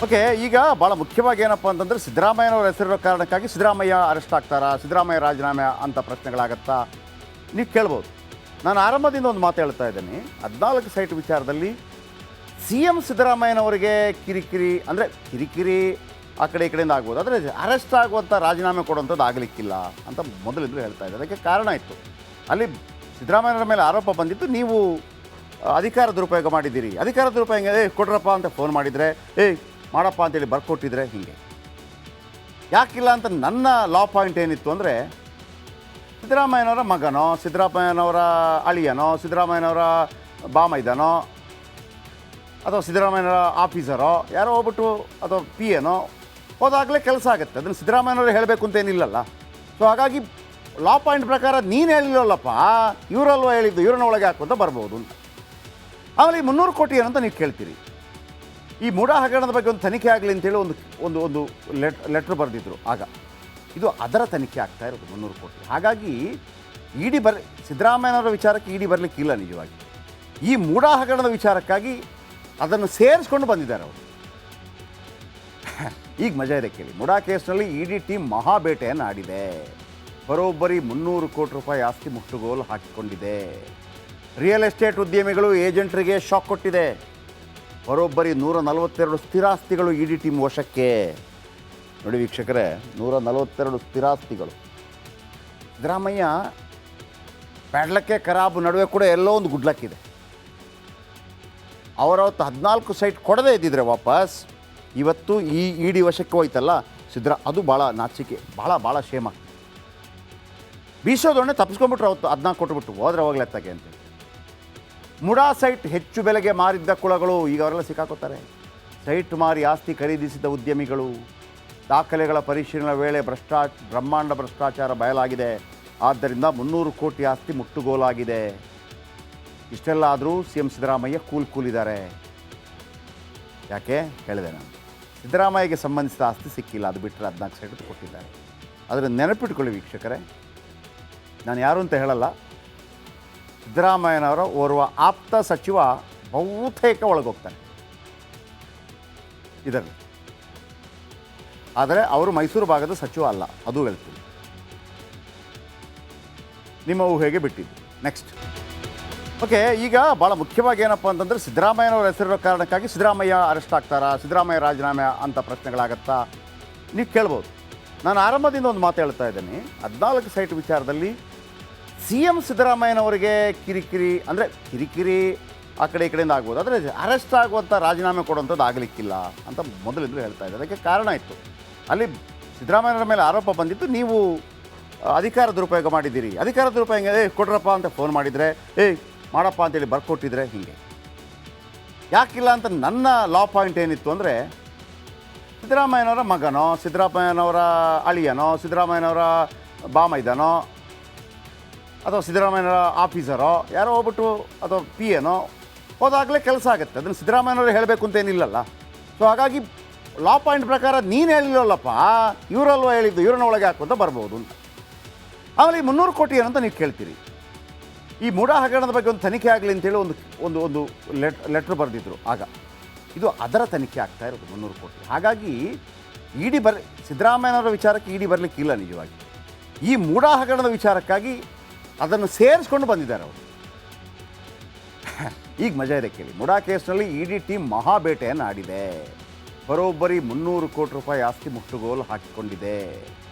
Okay, ಈಗ ಭಾಳ ಮುಖ್ಯವಾಗಿ ಏನಪ್ಪ ಅಂತಂದರೆ ಸಿದ್ದರಾಮಯ್ಯನವ್ರ ಹೆಸರಿರೋ ಕಾರಣಕ್ಕಾಗಿ ಸಿದ್ದರಾಮಯ್ಯ ಅರೆಸ್ಟ್ ಆಗ್ತಾರಾ, ಸಿದ್ದರಾಮಯ್ಯ ರಾಜೀನಾಮೆ ಅಂತ ಪ್ರಶ್ನೆಗಳಾಗತ್ತಾ ನೀವು ಕೇಳ್ಬೋದು. ನಾನು ಆರಂಭದಿಂದ ಒಂದು ಮಾತು ಹೇಳ್ತಾ ಇದ್ದೀನಿ. 14 ಸೈಟ್ ವಿಚಾರದಲ್ಲಿ ಸಿ ಎಂ ಸಿದ್ದರಾಮಯ್ಯನವರಿಗೆ ಕಿರಿಕಿರಿ ಅಂದರೆ ಕಿರಿಕಿರಿ ಆ ಕಡೆ ಈ ಕಡೆಯಿಂದ ಆಗ್ಬೋದು, ಆದರೆ ಅರೆಸ್ಟ್ ಆಗುವಂಥ ರಾಜೀನಾಮೆ ಕೊಡುವಂಥದ್ದು ಆಗಲಿಕ್ಕಿಲ್ಲ ಅಂತ ಮೊದಲಿಂದಲೂ ಹೇಳ್ತಾ ಇದ್ದೆ. ಅದಕ್ಕೆ ಕಾರಣ ಇತ್ತು. ಅಲ್ಲಿ ಸಿದ್ದರಾಮಯ್ಯನವರ ಮೇಲೆ ಆರೋಪ ಬಂದಿತ್ತು, ನೀವು ಅಧಿಕಾರ ದುರುಪಯೋಗ ಮಾಡಿದ್ದೀರಿ, ಅಧಿಕಾರ ದುರುಪಯೋಗ ಕೊಡ್ರಪ್ಪ ಅಂತ ಫೋನ್ ಮಾಡಿದರೆ ಮಾಡಪ್ಪ ಅಂತೇಳಿ ಬರ್ಕೊಟ್ಟಿದ್ರೆ ಹೀಗೆ ಯಾಕಿಲ್ಲ ಅಂತ ನನ್ನ ಲಾ ಪಾಯಿಂಟ್ ಏನಿತ್ತು ಅಂದರೆ, ಸಿದ್ದರಾಮಯ್ಯನವರ ಮಗನೋ, ಸಿದ್ದರಾಮಯ್ಯನವರ ಅಳಿಯನೋ, ಸಿದ್ದರಾಮಯ್ಯನವರ ಬಾಮೈದನೋ, ಅಥವಾ ಸಿದ್ದರಾಮಯ್ಯನವರ ಆಫೀಸರೋ ಯಾರೋ ಹೋಗ್ಬಿಟ್ಟು ಅಥವಾ ಪಿ ಏನೋ ಹೋದಾಗಲೇ ಕೆಲಸ ಆಗುತ್ತೆ. ಅದನ್ನು ಸಿದ್ದರಾಮಯ್ಯನವರು ಹೇಳಬೇಕು ಅಂತ ಏನಿಲ್ಲಲ್ಲ. ಸೊ ಹಾಗಾಗಿ ಲಾ ಪಾಯಿಂಟ್ ಪ್ರಕಾರ ನೀನು ಹೇಳಿಲ್ಲಲ್ಲಪ್ಪ, ಇವರಲ್ವ ಹೇಳಿದ್ದು, ಇವ್ರನ್ನ ಒಳಗೆ ಹಾಕುವಂತ ಬರ್ಬೋದು ಅಂತ. ಆಮೇಲೆ ಈ 300 ಕೋಟಿ ಏನಂತ ನೀವು ಕೇಳ್ತೀರಿ. ಈ ಮೂಢ ಹಗರಣದ ಬಗ್ಗೆ ಒಂದು ತನಿಖೆ ಆಗಲಿ ಅಂತೇಳಿ ಒಂದು ಲೆಟ್ರ್ ಬರೆದಿದ್ರು. ಆಗ ಇದು ಅದರ ತನಿಖೆ ಆಗ್ತಾ ಇರೋದು 300 ಕೋಟಿ. ಹಾಗಾಗಿ ಇಡಿ ಸಿದ್ದರಾಮಯ್ಯನವರ ವಿಚಾರಕ್ಕೆ ಇಡಿ ಬರಲಿಕ್ಕಿಲ್ಲ. ನಿಜವಾಗಿ ಈ ಮೂಢ ಹಗರಣದ ವಿಚಾರಕ್ಕಾಗಿ ಅದನ್ನು ಸೇರಿಸ್ಕೊಂಡು ಬಂದಿದ್ದಾರೆ ಅವರು. ಈಗ ಮಜಾ ಇದೆ ಕೇಳಿ. ಮೂಢ ಕೇಸ್ನಲ್ಲಿ ಇಡಿ ಟೀಮ್ ಮಹಾಬೇಟೆಯನ್ನು ಆಡಿದೆ. ಬರೋಬ್ಬರಿ 300 ಕೋಟಿ ರೂಪಾಯಿ ಆಸ್ತಿ ಮುಟ್ಟುಗೋಲು ಹಾಕಿಕೊಂಡಿದೆ. ರಿಯಲ್ ಎಸ್ಟೇಟ್ ಉದ್ಯಮಿಗಳು ಏಜೆಂಟ್ರಿಗೆ ಶಾಕ್ ಕೊಟ್ಟಿದೆ. ಬರೋಬ್ಬರಿ 142 ಸ್ಥಿರಾಸ್ತಿಗಳು ಇಡಿ ಟೀಮ್ ವಶಕ್ಕೆ. ನೋಡಿ ವೀಕ್ಷಕರೇ, 142 ಸ್ಥಿರಾಸ್ತಿಗಳು. ಸಿದ್ದರಾಮಯ್ಯ ಪ್ಯಾಡ್ಲಕ್ಕೆ ಖರಾಬು ನಡುವೆ ಕೂಡ ಎಲ್ಲೋ ಒಂದು ಗುಡ್ಲಕ್ಕಿದೆ. ಅವರವತ್ತು 14 ಸೈಟ್ ಕೊಡದೇ ಇದ್ದಿದ್ರೆ ವಾಪಸ್ ಇವತ್ತು ಈ ಇಡಿ ವಶಕ್ಕೆ ಹೋಯ್ತಲ್ಲ ಅದು ಭಾಳ ನಾಚಿಕೆ, ಭಾಳ ಶೇಮ. ಬೀಸೋದೊಣ್ಣೆ ತಪ್ಪಿಸ್ಕೊಂಡ್ಬಿಟ್ರು. ಅವತ್ತು 14 ಕೊಟ್ಬಿಟ್ಟು ಹೋದ್ರೆ ಹೋಗ್ಲೆತ್ತಾಗೆ ಅಂತೇಳಿ. ಮುಡಾ ಸೈಟ್ ಹೆಚ್ಚು ಬೆಲೆಗೆ ಮಾರಿದ್ದ ಕುಳಗಳು ಈಗ ಅವರೆಲ್ಲ ಸಿಕ್ಕಾಕೋತಾರೆ. ಸೈಟ್ ಮಾರಿ ಆಸ್ತಿ ಖರೀದಿಸಿದ ಉದ್ಯಮಿಗಳು. ದಾಖಲೆಗಳ ಪರಿಶೀಲನೆ ವೇಳೆ ಬ್ರಹ್ಮಾಂಡ ಭ್ರಷ್ಟಾಚಾರ ಬಯಲಾಗಿದೆ. ಆದ್ದರಿಂದ 300 ಕೋಟಿ ಆಸ್ತಿ ಮುಟ್ಟುಗೋಲಾಗಿದೆ. ಇಷ್ಟೆಲ್ಲ ಆದರೂ ಸಿ ಎಂ ಸಿದ್ದರಾಮಯ್ಯ ಕೂಲಿದ್ದಾರೆ. ಯಾಕೆ ಹೇಳಿದೆ ನಾನು, ಸಿದ್ದರಾಮಯ್ಯಗೆ ಸಂಬಂಧಿಸಿದ ಆಸ್ತಿ ಸಿಕ್ಕಿಲ್ಲ, ಅದು ಬಿಟ್ಟರೆ 14 ಸೈಟ್ ಕೊಟ್ಟಿದ್ದಾರೆ. ಅದನ್ನು ನೆನಪಿಟ್ಕೊಳ್ಳಿ ವೀಕ್ಷಕರೇ. ನಾನು ಯಾರು ಅಂತ ಹೇಳಲ್ಲ. ಸಿದ್ದರಾಮಯ್ಯನವರ ಓರ್ವ ಆಪ್ತ ಸಚಿವ ಬಹುತೇಕ ಒಳಗೋಗ್ತಾನೆ ಇದರಲ್ಲಿ. ಆದರೆ ಅವರು ಮೈಸೂರು ಭಾಗದ ಸಚಿವ ಅಲ್ಲ, ಅದು ಹೇಳ್ತೀನಿ. ನಿಮ್ಮ ಊಹೆಗೆ ಬಿಟ್ಟಿದ್ದು. ನೆಕ್ಸ್ಟ್. ಓಕೆ, ಈಗ ಭಾಳ ಮುಖ್ಯವಾಗಿ ಏನಪ್ಪ ಅಂತಂದರೆ ಸಿದ್ದರಾಮಯ್ಯನವರ ಹೆಸರಿರೋ ಕಾರಣಕ್ಕಾಗಿ ಸಿದ್ದರಾಮಯ್ಯ ಅರೆಸ್ಟ್ ಆಗ್ತಾರಾ, ಸಿದ್ದರಾಮಯ್ಯ ರಾಜೀನಾಮೆ ಅಂತ ಪ್ರಶ್ನೆಗಳಾಗತ್ತಾ ನೀವು ಕೇಳ್ಬೋದು. ನಾನು ಆರಂಭದಿಂದ ಒಂದು ಮಾತು ಹೇಳ್ತಾ ಇದ್ದೀನಿ. 14 ಸೈಟ್ ವಿಚಾರದಲ್ಲಿ ಸಿ ಎಂ ಸಿದ್ದರಾಮಯ್ಯನವರಿಗೆ ಕಿರಿಕಿರಿ ಅಂದರೆ ಕಿರಿಕಿರಿ ಆ ಕಡೆ ಈ ಕಡೆಯಿಂದ ಆಗ್ಬೋದು, ಆದರೆ ಅರೆಸ್ಟ್ ಆಗುವಂಥ ರಾಜೀನಾಮೆ ಕೊಡುವಂಥದ್ದು ಆಗಲಿಕ್ಕಿಲ್ಲ ಅಂತ ಮೊದಲಿಂದಲೂ ಹೇಳ್ತಾ ಇದ್ದೆ. ಅದಕ್ಕೆ ಕಾರಣ ಇತ್ತು. ಅಲ್ಲಿ ಸಿದ್ದರಾಮಯ್ಯನವರ ಮೇಲೆ ಆರೋಪ ಬಂದಿತ್ತು, ನೀವು ಅಧಿಕಾರ ದುರುಪಯೋಗ ಮಾಡಿದ್ದೀರಿ, ಅಧಿಕಾರ ದುರುಪಯೋಗ ಕೊಡ್ರಪ್ಪ ಅಂತ ಫೋನ್ ಮಾಡಿದರೆ ಮಾಡಪ್ಪ ಅಂತೇಳಿ ಬರ್ಕೊಟ್ಟಿದ್ರೆ ಹೀಗೆ ಯಾಕಿಲ್ಲ ಅಂತ ನನ್ನ ಲಾ ಪಾಯಿಂಟ್ ಏನಿತ್ತು ಅಂದರೆ, ಸಿದ್ದರಾಮಯ್ಯನವರ ಮಗನೋ, ಸಿದ್ದರಾಮಯ್ಯನವರ ಅಳಿಯನೋ, ಸಿದ್ದರಾಮಯ್ಯನವರ ಬಾಮೈದನೋ, ಅಥವಾ ಸಿದ್ದರಾಮಯ್ಯನವರ ಆಫೀಸರೋ ಯಾರೋ ಹೋಗ್ಬಿಟ್ಟು ಅಥವಾ ಪಿ ಏನೋ ಹೋದಾಗಲೇ ಕೆಲಸ ಆಗುತ್ತೆ. ಅದನ್ನು ಸಿದ್ದರಾಮಯ್ಯನವರು ಹೇಳಬೇಕು ಅಂತ ಏನಿಲ್ಲಲ್ಲ. ಸೊ ಹಾಗಾಗಿ ಲಾ ಪಾಯಿಂಟ್ ಪ್ರಕಾರ ನೀನು ಹೇಳಿಲ್ಲಲ್ಲಪ್ಪ, ಇವರಲ್ವ ಹೇಳಿದ್ದು, ಇವ್ರನ್ನ ಒಳಗೆ ಹಾಕುವಂತ ಬರ್ಬೋದು ಅಂತ. ಆಮೇಲೆ ಈ 300 ಕೋಟಿ ಏನಂತ ನೀವು ಕೇಳ್ತೀರಿ. ಈ ಮೂಢ ಹಗರಣದ ಬಗ್ಗೆ ಒಂದು ತನಿಖೆ ಆಗಲಿ ಅಂತೇಳಿ ಒಂದು ಲೆಟ್ರ್ ಬರೆದಿದ್ರು. ಆಗ ಇದು ಅದರ ತನಿಖೆ ಆಗ್ತಾ ಇರೋದು 300 ಕೋಟಿ. ಹಾಗಾಗಿ ಇಡಿ ಸಿದ್ದರಾಮಯ್ಯನವರ ವಿಚಾರಕ್ಕೆ ಇಡಿ ಬರಲಿಕ್ಕಿಲ್ಲ. ನಿಜವಾಗಿ ಈ ಮೂಢ ಹಗರಣದ ವಿಚಾರಕ್ಕಾಗಿ ಅದನ್ನು ಸೇರಿಸ್ಕೊಂಡು ಬಂದಿದ್ದಾರೆ ಅವರು. ಈಗ ಮಜಾ ಇದೆ ಕೇಳಿ. ಮೂಢ ಕೇಸ್ನಲ್ಲಿ ಇಡಿ ಟೀಮ್ ಮಹಾಬೇಟೆಯನ್ನು ಆಡಿದೆ. ಬರೋಬ್ಬರಿ 300 ಕೋಟಿ ರೂಪಾಯಿ ಆಸ್ತಿ ಮುಟ್ಟುಗೋಲು ಹಾಕಿಕೊಂಡಿದೆ.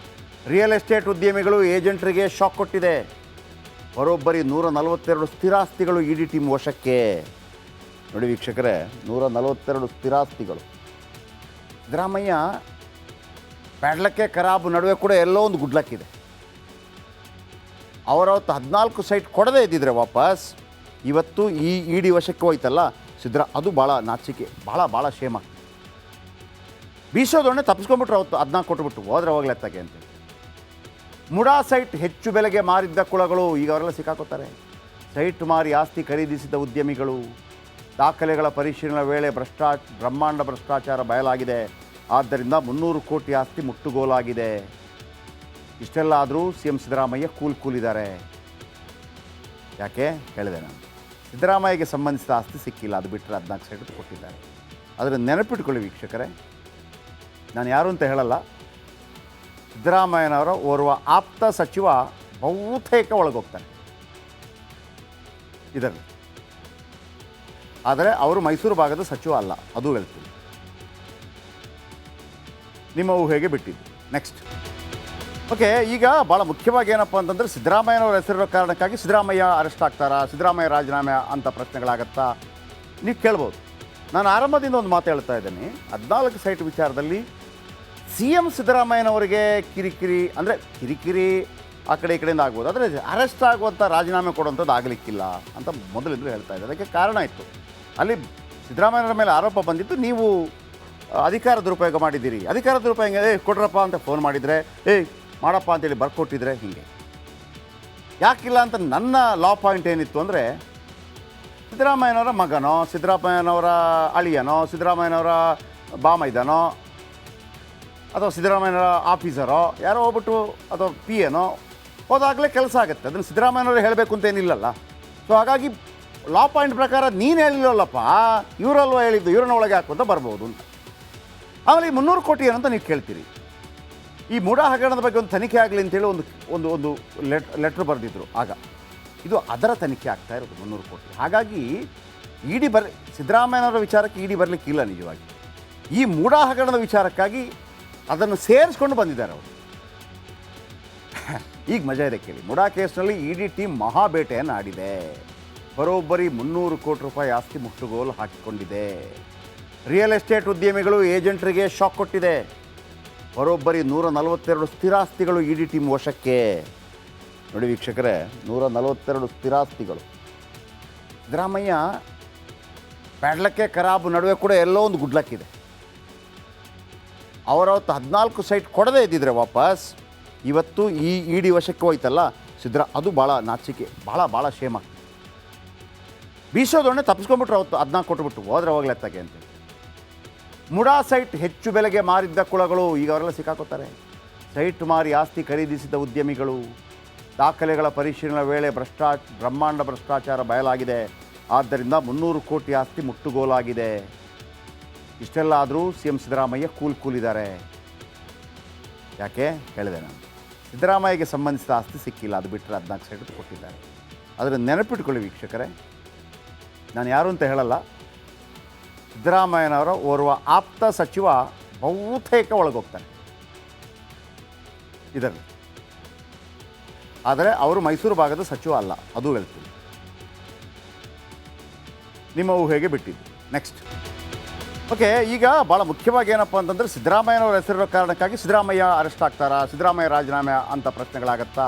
ರಿಯಲ್ ಎಸ್ಟೇಟ್ ಉದ್ಯಮಿಗಳು ಏಜೆಂಟ್ರಿಗೆ ಶಾಕ್ ಕೊಟ್ಟಿದೆ. ಬರೋಬ್ಬರಿ 142 ಸ್ಥಿರಾಸ್ತಿಗಳು ಇಡಿ ಟೀಮ್ ವಶಕ್ಕೆ. ನೋಡಿ ವೀಕ್ಷಕರೇ, 142 ಸ್ಥಿರಾಸ್ತಿಗಳು. ಸಿದ್ದರಾಮಯ್ಯ ಪ್ಯಾಡ್ಲಕ್ಕೆ ಖರಾಬು ನಡುವೆ ಕೂಡ ಎಲ್ಲೋ ಒಂದು ಗುಡ್ಲಕ್ಕಿದೆ. ಅವರವತ್ತು 14 ಸೈಟ್ ಕೊಡದೇ ಇದ್ದಿದ್ರೆ ವಾಪಸ್ ಇವತ್ತು ಈ ಇಡಿ ವಶಕ್ಕೆ ಹೋಯ್ತಲ್ಲ ಅದು ಭಾಳ ನಾಚಿಕೆ, ಭಾಳ ಶೇಮ. ಬೀಸೋದೊಣ್ಣೆ ತಪ್ಪಿಸ್ಕೊಂಡ್ಬಿಟ್ರು. ಅವತ್ತು 14 ಕೊಟ್ಬಿಟ್ಟು ಹೋದ್ರೆ ಹೋಗ್ಲೆತ್ತಾಗೆ ಅಂತೇಳಿ. ಮುಡಾ ಸೈಟ್ ಹೆಚ್ಚು ಬೆಲೆಗೆ ಮಾರಿದ್ದ ಕುಳಗಳು ಈಗ ಅವರೆಲ್ಲ ಸಿಕ್ಕಾಕೋತಾರೆ. ಸೈಟ್ ಮಾರಿ ಆಸ್ತಿ ಖರೀದಿಸಿದ ಉದ್ಯಮಿಗಳು. ದಾಖಲೆಗಳ ಪರಿಶೀಲನೆ ವೇಳೆ ಬ್ರಹ್ಮಾಂಡ ಭ್ರಷ್ಟಾಚಾರ ಬಯಲಾಗಿದೆ. ಆದ್ದರಿಂದ 300 ಕೋಟಿ ಆಸ್ತಿ ಮುಟ್ಟುಗೋಲಾಗಿದೆ. ಇಷ್ಟೆಲ್ಲ ಆದರೂ ಸಿ ಎಂ ಸಿದ್ದರಾಮಯ್ಯ ಕೂಲಿದ್ದಾರೆ. ಯಾಕೆ ಹೇಳಿದೆ ನಾನು, ಸಿದ್ದರಾಮಯ್ಯಗೆ ಸಂಬಂಧಿಸಿದ ಆಸ್ತಿ ಸಿಕ್ಕಿಲ್ಲ, ಅದು ಬಿಟ್ಟರೆ 14 ಸೈಟ್ ಕೊಟ್ಟಿದ್ದಾರೆ. ಅದನ್ನು ನೆನಪಿಟ್ಕೊಳ್ಳಿ ವೀಕ್ಷಕರೇ. ನಾನು ಯಾರು ಅಂತ ಹೇಳಲ್ಲ. ಸಿದ್ದರಾಮಯ್ಯನವರ ಓರ್ವ ಆಪ್ತ ಸಚಿವ ಬಹುತೇಕ ಒಳಗೋಗ್ತಾನೆ ಇದರಲ್ಲಿ. ಆದರೆ ಅವರು ಮೈಸೂರು ಭಾಗದ ಸಚಿವ ಅಲ್ಲ, ಅದು ಹೇಳ್ತೀನಿ. ನಿಮ್ಮ ಊಹೆಗೆ ಬಿಟ್ಟಿದ್ದು. ನೆಕ್ಸ್ಟ್. ಓಕೆ, ಈಗ ಭಾಳ ಮುಖ್ಯವಾಗಿ ಏನಪ್ಪ ಅಂತಂದರೆ ಸಿದ್ದರಾಮಯ್ಯನವ್ರ ಹೆಸರಿರೋ ಕಾರಣಕ್ಕಾಗಿ ಸಿದ್ದರಾಮಯ್ಯ ಅರೆಸ್ಟ್ ಆಗ್ತಾರಾ, ಸಿದ್ದರಾಮಯ್ಯ ರಾಜೀನಾಮೆ ಅಂತ ಪ್ರಶ್ನೆಗಳಾಗತ್ತಾ ನೀವು ಕೇಳ್ಬೋದು. ನಾನು ಆರಂಭದಿಂದ ಒಂದು ಮಾತು ಹೇಳ್ತಾ ಇದ್ದೀನಿ. 14 ಸೈಟ್ ವಿಚಾರದಲ್ಲಿ ಸಿ ಎಂ ಸಿದ್ದರಾಮಯ್ಯನವರಿಗೆ ಕಿರಿಕಿರಿ ಅಂದರೆ ಕಿರಿಕಿರಿ ಆ ಕಡೆ ಈ ಕಡೆಯಿಂದ ಆಗ್ಬೋದು, ಆದರೆ ಅರೆಸ್ಟ್ ಆಗುವಂಥ ರಾಜೀನಾಮೆ ಕೊಡುವಂಥದ್ದು ಆಗಲಿಕ್ಕಿಲ್ಲ ಅಂತ ಮೊದಲಿಂದಲೂ ಹೇಳ್ತಾ ಇದ್ದೆ. ಅದಕ್ಕೆ ಕಾರಣ ಇತ್ತು. ಅಲ್ಲಿ ಸಿದ್ದರಾಮಯ್ಯನವರ ಮೇಲೆ ಆರೋಪ ಬಂದಿತ್ತು, ನೀವು ಅಧಿಕಾರ ದುರುಪಯೋಗ ಮಾಡಿದ್ದೀರಿ, ಅಧಿಕಾರ ದುರುಪಯೋಗ ಕೊಡ್ರಪ್ಪ ಅಂತ ಫೋನ್ ಮಾಡಿದರೆ ಮಾಡಪ್ಪ ಅಂತೇಳಿ ಬರ್ಕೊಟ್ಟಿದ್ರೆ ಹೀಗೆ ಯಾಕಿಲ್ಲ ಅಂತ ನನ್ನ ಲಾ ಪಾಯಿಂಟ್ ಏನಿತ್ತು ಅಂದರೆ, ಸಿದ್ದರಾಮಯ್ಯನವರ ಮಗನೋ, ಸಿದ್ದರಾಮಯ್ಯನವರ ಅಳಿಯನೋ, ಸಿದ್ದರಾಮಯ್ಯನವರ ಬಾಮೈದನೋ, ಅಥವಾ ಸಿದ್ದರಾಮಯ್ಯನವರ ಆಫೀಸರೋ ಯಾರೋ ಹೋಗ್ಬಿಟ್ಟು ಅಥವಾ ಪಿ ಏನೋ ಹೋದಾಗಲೇ ಕೆಲಸ ಆಗುತ್ತೆ. ಅದನ್ನು ಸಿದ್ದರಾಮಯ್ಯನವರು ಹೇಳಬೇಕು ಅಂತ ಏನಿಲ್ಲಲ್ಲ. ಸೊ ಹಾಗಾಗಿ ಲಾ ಪಾಯಿಂಟ್ ಪ್ರಕಾರ ನೀನು ಹೇಳಿಲ್ಲಲ್ಲಪ್ಪ, ಇವರಲ್ವ ಹೇಳಿದ್ದು, ಇವ್ರನ್ನ ಒಳಗೆ ಹಾಕುವಂತ ಬರ್ಬೋದು ಅಂತ. ಆಮೇಲೆ ಈ 300 ಕೋಟಿ ಏನಂತ ನೀವು ಕೇಳ್ತೀರಿ. ಈ ಮೂಢ ಹಗರಣದ ಬಗ್ಗೆ ಒಂದು ತನಿಖೆ ಆಗಲಿ ಅಂತೇಳಿ ಒಂದು ಲೆಟ್ರ್ ಬರೆದಿದ್ರು ಆಗ. ಇದು ಅದರ ತನಿಖೆ ಆಗ್ತಾ ಇರೋದು 300 ಕೋಟಿ. ಹಾಗಾಗಿ ಇಡಿ ಸಿದ್ದರಾಮಯ್ಯನವರ ವಿಚಾರಕ್ಕೆ ಇಡಿ ಬರಲಿಕ್ಕಿಲ್ಲ ನಿಜವಾಗಿ. ಈ ಮೂಢ ಹಗರಣದ ವಿಚಾರಕ್ಕಾಗಿ ಅದನ್ನು ಸೇರಿಸ್ಕೊಂಡು ಬಂದಿದ್ದಾರೆ ಅವರು. ಈಗ ಮಜಾ ಇದೆ ಕೇಳಿ. ಮೂಢ ಕೇಸ್ನಲ್ಲಿ ಇಡಿ ಟೀಮ್ ಮಹಾಬೇಟೆಯನ್ನು ಆಡಿದೆ. ಬರೋಬ್ಬರಿ 300 ಕೋಟಿ ರೂಪಾಯಿ ಆಸ್ತಿ ಮುಟ್ಟುಗೋಲು ಹಾಕಿಕೊಂಡಿದೆ. ರಿಯಲ್ ಎಸ್ಟೇಟ್ ಉದ್ಯಮಿಗಳು ಏಜೆಂಟ್ರಿಗೆ ಶಾಕ್ ಕೊಟ್ಟಿದೆ. ಬರೋಬ್ಬರಿ 142 ಸ್ಥಿರಾಸ್ತಿಗಳು ಇಡಿ ಟೀಮ್ ವಶಕ್ಕೆ. ನೋಡಿ ವೀಕ್ಷಕರೇ, 142 ಸ್ಥಿರಾಸ್ತಿಗಳು. ಸಿದ್ದರಾಮಯ್ಯ ಪ್ಯಾಡ್ಲಕ್ಕೆ ಖರಾಬು ನಡುವೆ ಕೂಡ ಎಲ್ಲೋ ಒಂದು ಗುಡ್ಲಕ್ಕಿದೆ. ಅವರವತ್ತು 14 ಸೈಟ್ ಕೊಡದೇ ಇದ್ದಿದ್ರೆ ವಾಪಸ್ ಇವತ್ತು ಈ ಇಡಿ ವಶಕ್ಕೆ ಹೋಯ್ತಲ್ಲ ಅದು ಭಾಳ ನಾಚಿಕೆ, ಭಾಳ ಶೇಮ. ಬೀಸೋದೊಣ್ಣೆ ತಪ್ಪಿಸ್ಕೊಂಡ್ಬಿಟ್ರು ಅವತ್ತು 14 ಕೊಟ್ಬಿಟ್ಟು ಹೋದ್ರೆ ಹೋಗ್ಲೆತ್ತಾಗೆ ಅಂತೇಳಿ. ಮುಡಾ ಸೈಟ್ ಹೆಚ್ಚು ಬೆಲೆಗೆ ಮಾರಿದ್ದ ಕುಳಗಳು ಈಗ ಅವರೆಲ್ಲ ಸಿಕ್ಕಾಕೋತಾರೆ. ಸೈಟ್ ಮಾರಿ ಆಸ್ತಿ ಖರೀದಿಸಿದ ಉದ್ಯಮಿಗಳು. ದಾಖಲೆಗಳ ಪರಿಶೀಲನೆ ವೇಳೆ ಬ್ರಹ್ಮಾಂಡ ಭ್ರಷ್ಟಾಚಾರ ಬಯಲಾಗಿದೆ. ಆದ್ದರಿಂದ 300 ಕೋಟಿ ಆಸ್ತಿ ಮುಟ್ಟುಗೋಲಾಗಿದೆ. ಇಷ್ಟೆಲ್ಲ ಆದರೂ ಸಿ ಎಂ ಸಿದ್ದರಾಮಯ್ಯ ಕೂಲಿದ್ದಾರೆ. ಯಾಕೆ ಹೇಳಿದೆ ನಾನು, ಸಿದ್ದರಾಮಯ್ಯಗೆ ಸಂಬಂಧಿಸಿದ ಆಸ್ತಿ ಸಿಕ್ಕಿಲ್ಲ, ಅದು ಬಿಟ್ಟರೆ 14 ಸೈಟ್ ಕೊಟ್ಟಿದ್ದಾರೆ. ಅದನ್ನು ನೆನಪಿಟ್ಕೊಳ್ಳಿ ವೀಕ್ಷಕರೇ. ನಾನು ಯಾರು ಅಂತ ಹೇಳಲ್ಲ. ಸಿದ್ದರಾಮಯ್ಯನವರ ಓರ್ವ ಆಪ್ತ ಸಚಿವ ಬಹುತೇಕ ಒಳಗೋಗ್ತಾನೆ ಇದರಲ್ಲಿ. ಆದರೆ ಅವರು ಮೈಸೂರು ಭಾಗದ ಸಚಿವ ಅಲ್ಲ, ಅದು ಹೇಳ್ತೀನಿ. ನಿಮ್ಮ ಊಹೆಗೆ ಬಿಟ್ಟಿದ್ದು. ನೆಕ್ಸ್ಟ್. ಓಕೆ, ಈಗ ಭಾಳ ಮುಖ್ಯವಾಗಿ ಏನಪ್ಪ ಅಂತಂದರೆ ಸಿದ್ದರಾಮಯ್ಯನವರ ಹೆಸರಿರೋ ಕಾರಣಕ್ಕಾಗಿ ಸಿದ್ದರಾಮಯ್ಯ ಅರೆಸ್ಟ್ ಆಗ್ತಾರಾ, ಸಿದ್ದರಾಮಯ್ಯ ರಾಜೀನಾಮೆ ಅಂತ ಪ್ರಶ್ನೆಗಳಾಗತ್ತಾ